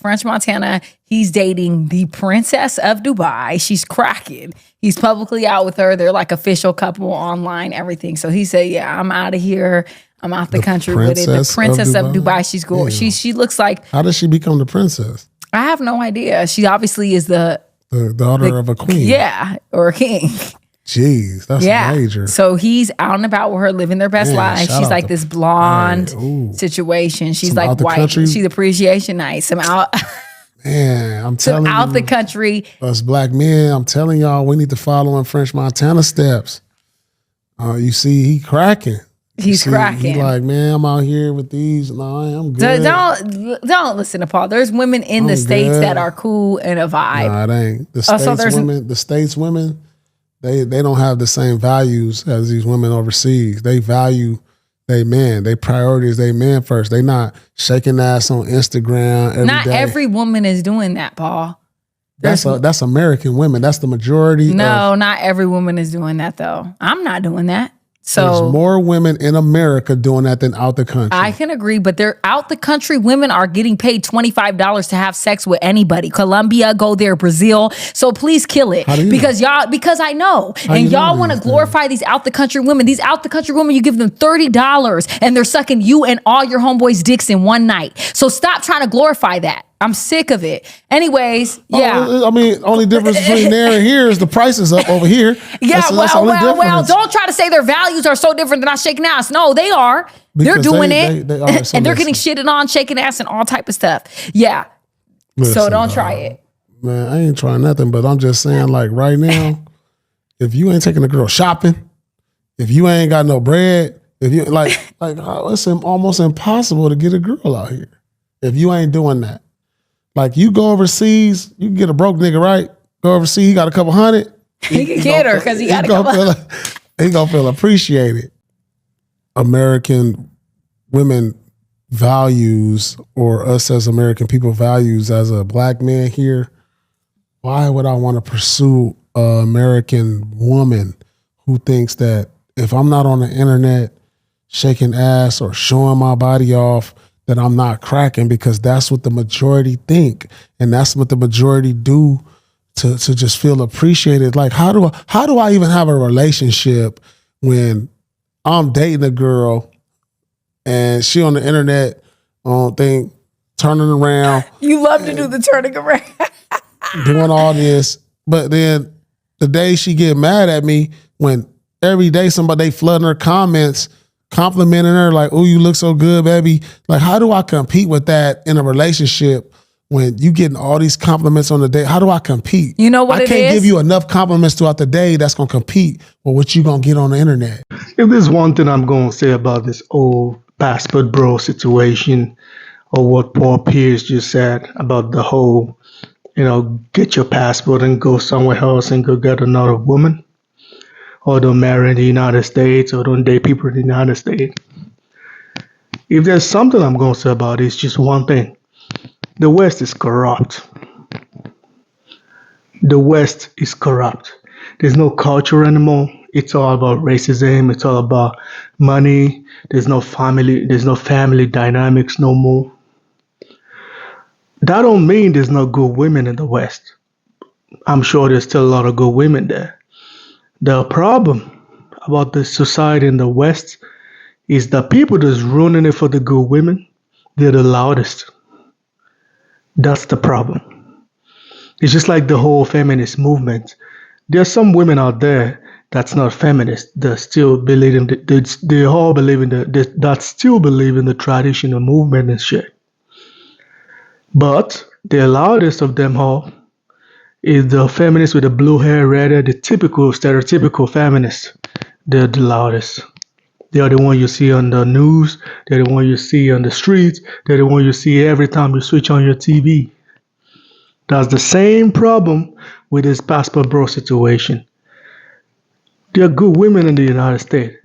French Montana. He's dating the Princess of Dubai. She's cracking. He's publicly out with her. They're like official couple online, everything. So he said, yeah, I'm out of here. I'm out the country with it. The Princess of Dubai. She's gorgeous. She looks like. How does she become the princess? I have no idea. She obviously is the daughter of a queen. Yeah, or a king. Jeez, that's major. So he's out and about with her, living their best life. She's like this blonde situation. She's like white. She's appreciation night. Some out. Man, I'm telling you. Out the country. Us black men, I'm telling y'all, we need to follow in French Montana steps. You see, he cracking. He's cracking. He's like, man, I'm out here with these. No, I'm good. Don't listen to Paul. There's women in the States that are cool and a vibe. Nah, it ain't. The States women, they don't have the same values as these women overseas. They value they men. They priority is they men first. They not shaking ass on Instagram every Not day. every woman is doing that, Paul. That's American women. That's the majority. No, not every woman is doing that though. I'm not doing that. So there's more women in America doing that than out the country. I can agree, but they're out the country. Women are getting paid $25 to have sex with anybody. Colombia, go there, Brazil. So please kill it. Because I know. And y'all want to glorify these out the country women. These out the country women, you give them $30 and they're sucking you and all your homeboys' dicks in one night. So stop trying to glorify that. I'm sick of it. Anyways, yeah. I mean, only difference between there and here is the price is up over here. Yeah, well, don't try to say their values are so different than I shaking ass. No, they are. They're doing it. They are, so and they're getting shitted on, shaking ass, and all type of stuff. Yeah. Listen, so don't try it. Man, I ain't trying nothing, but I'm just saying, like, right now, if you ain't taking a girl shopping, if you ain't got no bread, if you it's almost impossible to get a girl out here. If you ain't doing that. Like, you go overseas, you can get a broke nigga, right? Go overseas, he got a couple hundred. He can get her because he got a couple. He gonna feel appreciated. American women values, or us as American people values as a black man here, why would I want to pursue an American woman who thinks that if I'm not on the internet shaking ass or showing my body off, that I'm not cracking? Because that's what the majority think, and that's what the majority do to just feel appreciated. Like, how do I even have a relationship when I'm dating a girl and she on the internet thing turning around? You love to do the turning around, doing all this, but then the day she get mad at me when every day they flooding her comments, complimenting her like, "Oh, you look so good, baby." Like, how do I compete with that in a relationship when you getting all these compliments on the day? How do I compete? You know what it is? I can't give you enough compliments throughout the day that's going to compete with what you going to get on the internet. If there's one thing I'm going to say about this old passport bro situation, or what Paul Pierce just said about the whole, get your passport and go somewhere else and go get another woman, or don't marry in the United States, or don't date people in the United States. If there's something I'm going to say about it, it's just one thing. The West is corrupt. The West is corrupt. There's no culture anymore. It's all about racism. It's all about money. There's no family dynamics no more. That don't mean there's no good women in the West. I'm sure there's still a lot of good women there. The problem about the society in the West is the people that's ruining it for the good women, they're the loudest. That's the problem. It's just like the whole feminist movement. There's some women out there that's not feminist. They still believe in that still believe in the traditional movement and shit. But the loudest of them all is the feminists with the blue hair, red hair, the typical, stereotypical feminists. They're the loudest. They are the one you see on the news. They're the one you see on the streets. They're the one you see every time you switch on your TV. That's the same problem with this passport bro situation. There are good women in the United States.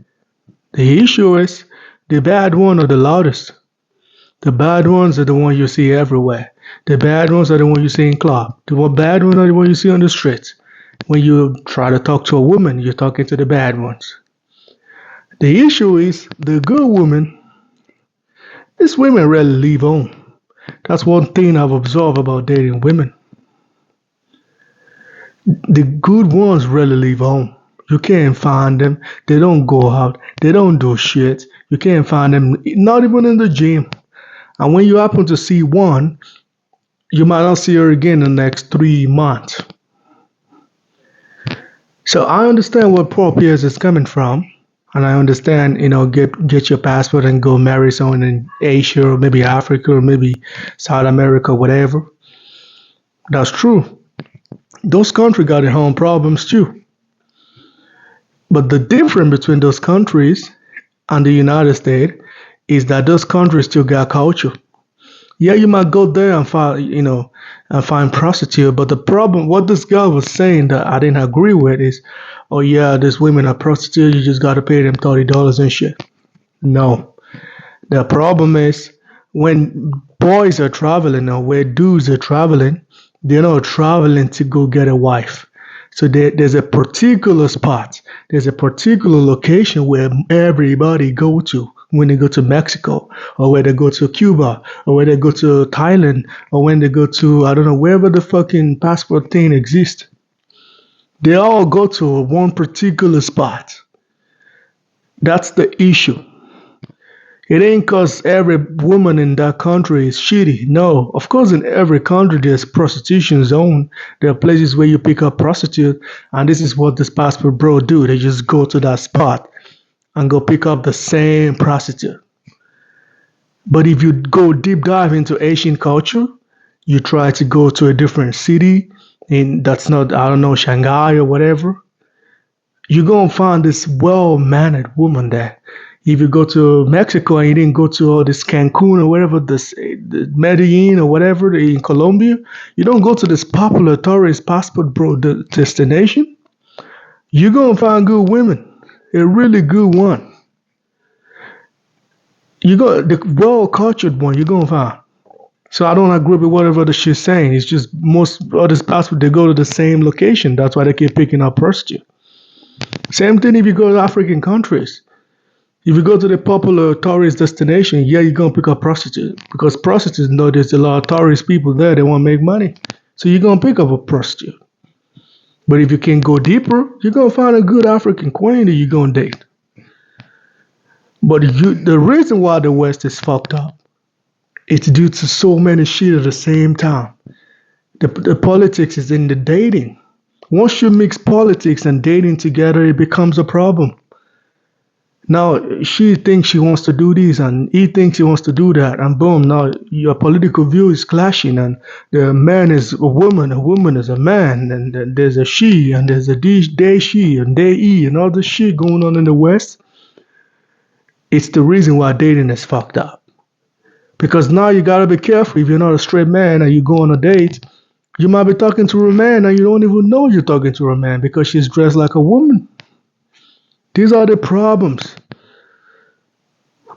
The issue is the bad ones are the loudest. The bad ones are the ones you see everywhere. The bad ones are the ones you see in club. The bad ones are the ones you see on the streets. When you try to talk to a woman, you're talking to the bad ones. The issue is the good women, these women rarely leave home. That's one thing I've observed about dating women. The good ones rarely leave home. You can't find them. They don't go out. They don't do shit. You can't find them, not even in the gym. And when you happen to see one, you might not see her again in the next 3 months. So I understand where Paul Pierce is coming from. And I understand, get your passport and go marry someone in Asia or maybe Africa or maybe South America, whatever. That's true. Those countries got their own problems too. But the difference between those countries and the United States is that those countries still got culture. Yeah, you might go there and find prostitute, but the problem, what this guy was saying that I didn't agree with is, oh yeah, these women are prostitutes, you just gotta pay them $30 and shit. No. The problem is when boys are traveling or where dudes are traveling, they're not traveling to go get a wife. So there's a particular spot, there's a particular location where everybody go to when they go to Mexico or where they go to Cuba or where they go to Thailand or when they go to, I don't know, wherever the fucking passport thing exists. They all go to one particular spot. That's the issue. It ain't because every woman in that country is shitty. No, of course, in every country there's prostitution zone. There are places where you pick up prostitute, and this is what this passport bro do. They just go to that spot and go pick up the same prostitute. But if you go deep dive into Asian culture, you try to go to a different city, and that's not, I don't know, Shanghai or whatever, you're going to find this well-mannered woman there. If you go to Mexico and you didn't go to all this Cancun or wherever, the Medellin or whatever in Colombia, you don't go to this popular tourist passport bro destination, you're going to find good women, a really good one. You got the well-cultured one you're going to find. So I don't agree with whatever the shit's saying. It's just most of this passport, they go to the same location. That's why they keep picking up prostitutes. Same thing if you go to African countries. If you go to the popular tourist destination, yeah, you're going to pick up prostitutes. Because prostitutes know there's a lot of tourist people there. They want to make money. So you're going to pick up a prostitute. But if you can go deeper, you're going to find a good African queen that you're going to date. But the reason why the West is fucked up, it's due to so many shit at the same time. The politics is in the dating. Once you mix politics and dating together, it becomes a problem. Now, she thinks she wants to do this and he thinks he wants to do that. And boom, now your political view is clashing. And the man is a woman is a man. And there's a she, and there's a they she, and they he, and all this shit going on in the West. It's the reason why dating is fucked up. Because now you gotta be careful. If you're not a straight man and you go on a date, you might be talking to a man and you don't even know you're talking to a man because she's dressed like a woman. These are the problems.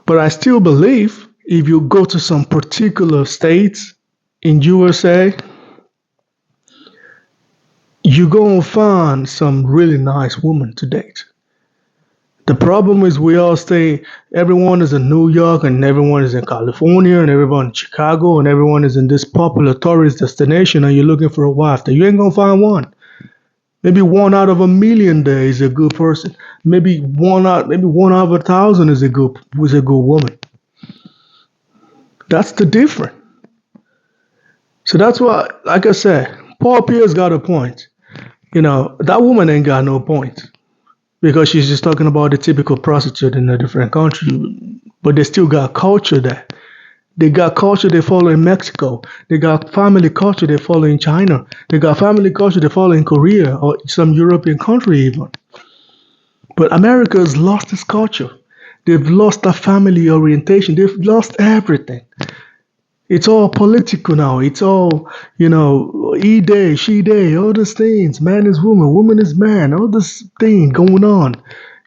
But I still believe if you go to some particular states in USA, you're going to find some really nice women to date. The problem is we all stay, everyone is in New York and everyone is in California and everyone in Chicago and everyone is in this popular tourist destination and you're looking for a wife. That you ain't going to find one. Maybe 1 out of 1,000,000 there is a good person. Maybe 1 out of 1,000 is a good woman. That's the difference. So that's why, like I said, Paul Pierce got a point. That woman ain't got no point. Because she's just talking about the typical prostitute in a different country. But they still got culture there. They got culture they follow in Mexico. They got family culture they follow in China. They got family culture they follow in Korea or some European country even. But America has lost its culture. They've lost their family orientation. They've lost everything. It's all political now. It's all, he day, she day, all these things. Man is woman is man, all this thing going on.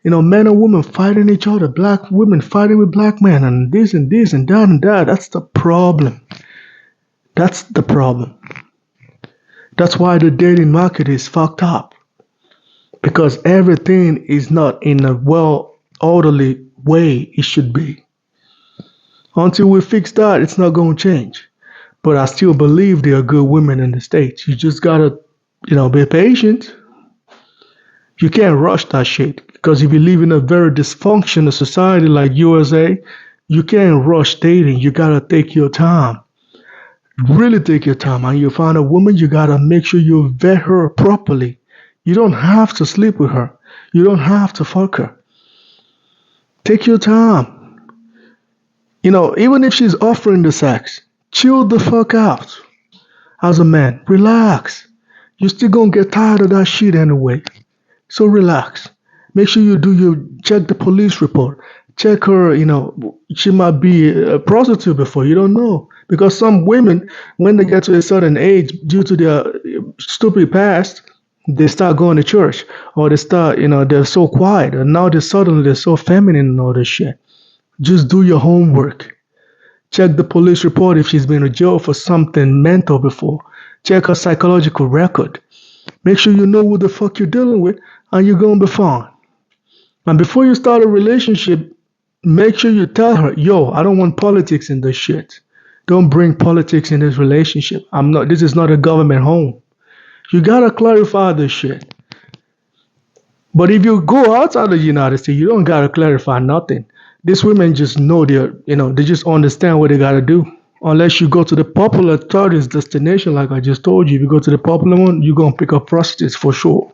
Men and women fighting each other, black women fighting with black men, and this and that and that. That's the problem. That's the problem. That's why the dating market is fucked up. Because everything is not in a orderly way it should be. Until we fix that, it's not going to change. But I still believe there are good women in the States. You just gotta, be patient. You can't rush that shit. Because if you live in a very dysfunctional society like USA, you can't rush dating. You gotta take your time. Really take your time. And you find a woman, you gotta make sure you vet her properly. You don't have to sleep with her. You don't have to fuck her. Take your time. Even if she's offering the sex, chill the fuck out. As a man, relax. You're still gonna get tired of that shit anyway. So relax. Make sure you check the police report. Check her, she might be a prostitute before. You don't know. Because some women, when they get to a certain age, due to their stupid past, they start going to church. Or they start, they're so quiet. And now they're so feminine and all this shit. Just do your homework. Check the police report if she's been in jail for something mental before. Check her psychological record. Make sure you know who the fuck you're dealing with, and you're going to be fine. And before you start a relationship, make sure you tell her, yo, I don't want politics in this shit. Don't bring politics in this relationship. This is not a government home. You gotta clarify this shit. But if you go outside of the United States, you don't gotta clarify nothing. These women just know they just understand what they gotta do. Unless you go to the popular tourist destination, like I just told you, if you go to the popular one, you're gonna pick up prostitutes for sure.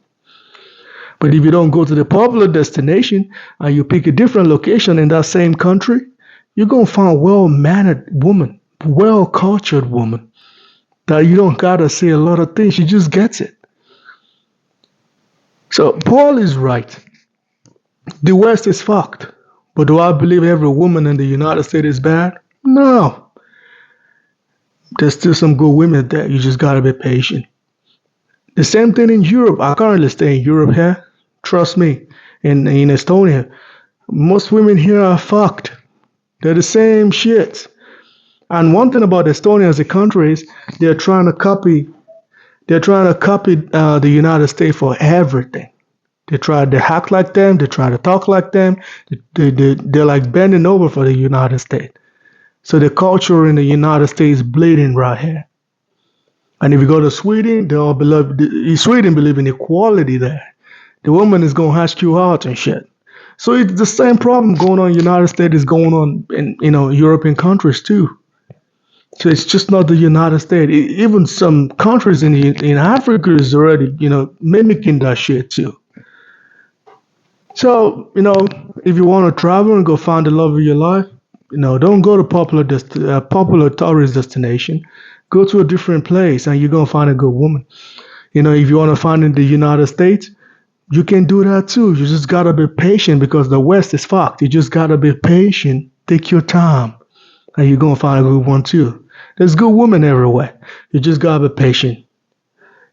But if you don't go to the popular destination and you pick a different location in that same country, you're gonna find well-mannered woman, well-cultured woman, that you don't gotta say a lot of things. She just gets it. So Paul is right. The West is fucked. But do I believe every woman in the United States is bad? No. There's still some good women there. You just gotta be patient. The same thing in Europe. I currently stay in Europe here. Trust me. In Estonia. Most women here are fucked. They're the same shit. And one thing about Estonia as a country is they're trying to copy the United States for everything. They act like them. They try to talk like them. They're like bending over for the United States. So the culture in the United States is bleeding right here. And if you go to Sweden, Sweden believe in equality there. The woman is going to ask you out and shit. So it's the same problem going on in the United States is going on in European countries too. So it's just not the United States. Even some countries in Africa is already, mimicking that shit too. So, if you want to travel and go find the love of your life, don't go to popular tourist destination. Go to a different place and you're going to find a good woman. If you want to find in the United States, you can do that too. You just got to be patient because the West is fucked. You just got to be patient. Take your time and you're going to find a good one too. There's good women everywhere. You just got to be patient.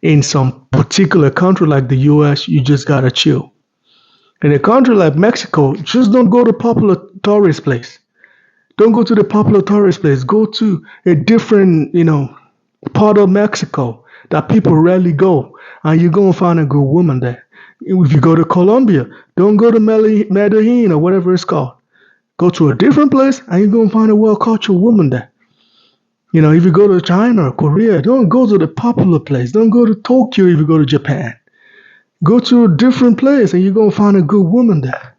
In some particular country like the US, you just got to chill. In a country like Mexico, just don't go to popular tourist place. Don't go to the popular tourist place. Go to a different, part of Mexico that people rarely go. And you're going to find a good woman there. If you go to Colombia, don't go to Medellin or whatever it's called. Go to a different place and you're going to find a well-cultured woman there. If you go to China or Korea, don't go to the popular place. Don't go to Tokyo if you go to Japan. Go to a different place and you're going to find a good woman there.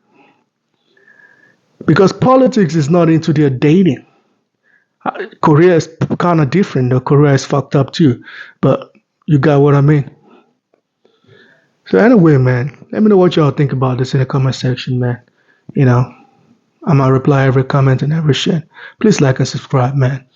Because politics is not into their dating. Korea is kind of different. Though Korea is fucked up too. But you got what I mean. So anyway, man, let me know what y'all think about this in the comment section, man. I might reply every comment and every shit. Please like and subscribe, man.